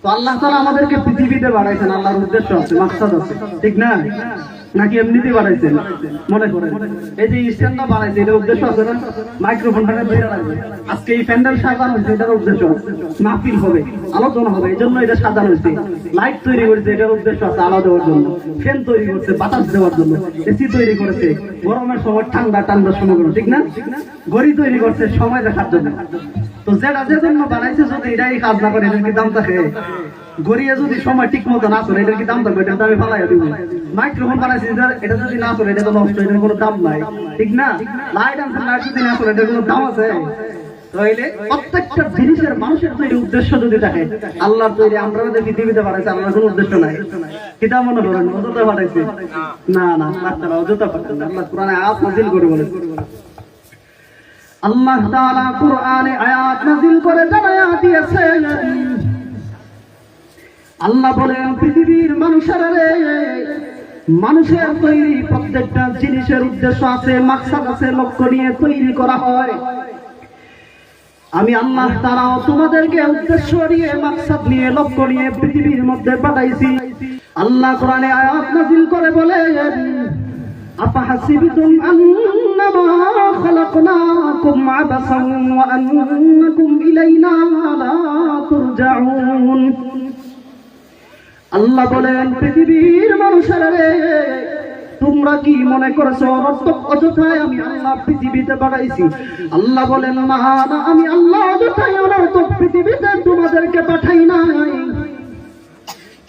তো আল্লাহ তাআলা আমাদেরকে পৃথিবীতে বানাইছেন, আল্লাহর উদ্দেশ্য আছে, মাকসাদ আছে, ঠিক না? নাকি এমনিতেই বানাইছেন? মনে করেন এই যে স্ট্যান্ডটা বানাইছে, এটার উদ্দেশ্য আছে না? মাইক্রোফোনটাকে ধরে রাখবে। আজকে এই প্যান্ডেল সাজানো হয়েছে, এটার উদ্দেশ্য আছে, মাহফিল হবে, আলোচনা হবে, এই জন্য এটা সাজানো হয়েছে। লাইট তৈরি করেছে, এটার উদ্দেশ্য আছে আলো দেওয়ার জন্য। ফ্যান তৈরি করছে বাতাস দেওয়ার জন্য। এসি তৈরি করেছে গরমের সময় ঠান্ডার সময় গরম, ঠিক না? ঘড়ি তৈরি করছে সময় দেখার জন্য। তো যেটা যে জন্য বানাইছে, যদি এটাই কাজ না করে, এটার কি দাম থাকে? গড়িয়ে যদি সময় ঠিক মতো না চলে, এটার কি দাম থাকবে? এটা আমি ফালাই দিব। মাইক্রোফোন বানাইছি, এটা যদি না চলে, এটা তো নষ্ট, এটার কোনো দাম নাই, ঠিক না? লাইট আনছে, লাইট যদি না চলে, এটার কোনো দাম আছে? তাইলে প্রত্যেকটা জিনিসের মানুষের তৈরি উদ্দেশ্য যদি থাকে, আল্লাহর তৈরি আমরা যদি পৃথিবীতে বানাইছে, আল্লাহর কোনো উদ্দেশ্য নাই। কিতা মনে করেন অযথা বানাইছে? না না, আপনারা অযথা পারতেন না। আল্লাহ কোরআনে আয়াত নাযিল করে বলে, আল্লাহ তাআলা কোরআনে আয়াত নাযিল করে জানায়া দিয়েছেন। আল্লাহ বলেন, পৃথিবীর মানুষেরা রে, মানুষের তৈরি প্রত্যেকটা জিনিসের উদ্দেশ্য আছে, মাকসাদ আছে, লক্ষ্য নিয়ে তৈরি করা হয়। আমি আল্লাহ তাআলা তোমাদেরকে উদ্দেশ্য নিয়ে, মাকসাদ নিয়ে, লক্ষ্য নিয়ে পৃথিবীর মধ্যে পাঠাইছি। আল্লাহ কোরআনে আয়াত নাযিল করে বলেন, আফাহাসিবতুম আন্নামা খালাকনাকুম আবাসান ওয়া আন্নাকুম ইলাইনা লা তুরজাউন। আল্লাহ বলেন, পৃথিবীর মানুষেরা রে, তোমরা কি মনে করেছো অযথায় আমি আল্লাহ পৃথিবীতে পাঠাইছি? আল্লাহ বলেন, না না, আমি আল্লাহ অযথায় অনর্থক পৃথিবীতে তোমাদেরকে পাঠাই নাই।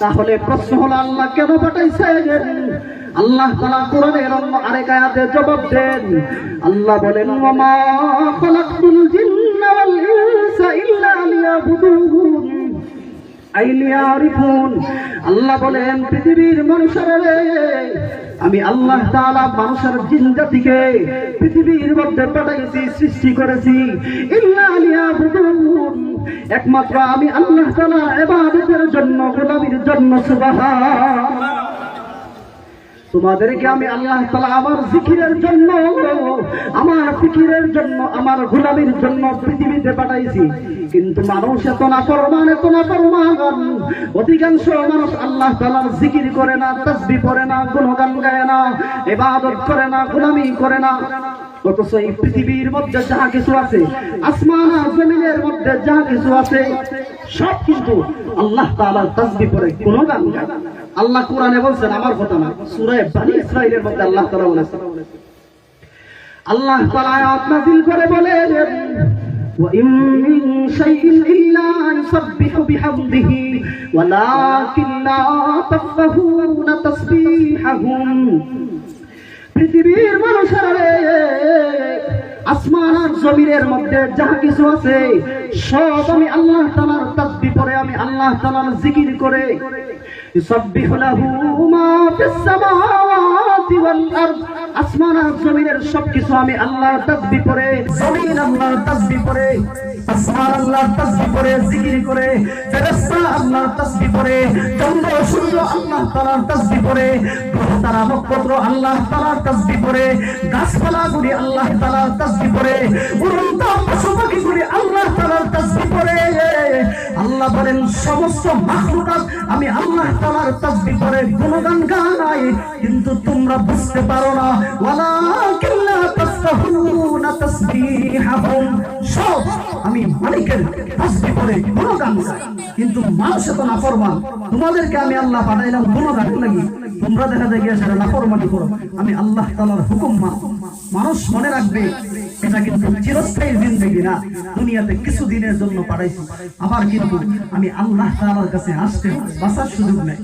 তাহলে প্রশ্ন হলো, আল্লাহ কেন পাঠাইছে? আল্লাহ তাআলা কোরআনের আরেক আয়াতে জবাব দেন। আল্লাহ বলেন, ওয়ামা খালাকতুল জিন্না ওয়াল ইনসা ইল্লা লিয়াবুদুন আইলিয়ারিফুন। আল্লাহ বলেন, পৃথিবীর মানুষেরা রে, আমি আল্লাহ তাআলা মানুষের জিন জাতিকে পৃথিবীর মধ্যে পাঠাইছি, সৃষ্টি করেছি, ইল্লা লিয়াবুদুন, একমাত্র আমি আল্লাহ তাআলা ইবাদতের জন্য, গোলামির জন্য। সুবহানাল্লাহ। তোমাদেরকে আমি আল্লাহ তাআলা আমার জিকিরের জন্য, আমার ফিকিরের জন্য, আমার গোলামির জন্য পৃথিবীতে পাঠাইছি। কিন্তু মানুষ এত নাফরমান, এত নাফরমান। অধিকাংশ মানুষ আল্লাহ তাআলার জিকির করে না, তাসবিহ করে না, গুণগান গায় না, ইবাদত করে না, গোলামি করে না। অথচ এই পৃথিবীর মধ্যে যাহা কিছু আছে, আসমান আর জমিনের মধ্যে যাহা কিছু আছে, সব কিন্তু আল্লাহ তাআলার তাসবিহ করে, গুণগান গায়। আল্লাহ কোরআনে বলছেন, আমার কথা না, সূরা বনী ইসরাঈলের মধ্যে আল্লাহ তাআলা বলেছেন। আল্লাহ তাআলা আয়াত নাযিল করে বলেন, ওয়া ইন মিন শাইইন ইল্লা ইউসাব্বিহু বিহামদিহি ওয়ালাকিন লা তাফকাহুনা তাসবিহাহুম। পৃথিবীর মানুষেরা রে, আসমান আর জমিনের মধ্যে যাহা কিছু আছে, সব আমি আল্লাহ তাআলার তাসবিহ করে, আমি আল্লাহ তাআলার জিকির করে। ইউসাব্বিহু লাহু মা ফিস সামাওয়াতি ওয়াল আরদ, আসমান আর জমিনের সবকিছু আমি আল্লাহর তাসবিহ করে, জমিন আল্লাহর তাসবিহ করে, আসমান আল্লাহর তাসবিহ করে, জিকির করে, ফেরেশতা আল্লাহর তাসবিহ করে, চন্দ্র সূর্য আল্লাহ তাআলার তাসবিহ করে, তারা নক্ষত্র আল্লাহ তাআলার তাসবিহ করে, গাছপালাগুলি আল্লাহ তাআলার তাসবিহ করে, উড়ন্ত পশু পাখিগুলি আল্লাহ তাআলার তাসবিহ করে। আল্লাহ বলেন, সমস্ত মাখলুকাত আমি আল্লাহ তাআলার তাসবিহ করে, গুণগান গায়, কিন্তু তোমরা বুঝতে পারো না। ওয়ালাকিন লা তাফকাহুনা তাসবিহাহুম, সব আমি মালিকের তাসবিহ করে, গুণগান গায়, কিন্তু মানুষ তো নাফরমান। তোমাদেরকে আমি আল্লাহ পাঠাইলাম গুণগান লাগি, তোমরা দেখা যায় গিয়ে সেটা নাফরমানি করো। আমি আল্লাহ তাআলার হুকুম মানো। মানুষ মনে রাখবে, এটা কিন্তু চিরস্থায়ী জিন্দেগি না, দুনিয়াতে কিছু দিনের জন্য পাঠাইছি, আবার কিন্তু আমি আল্লাহ তাআলার কাছে আসতে বাঁচার সুযোগ নেই।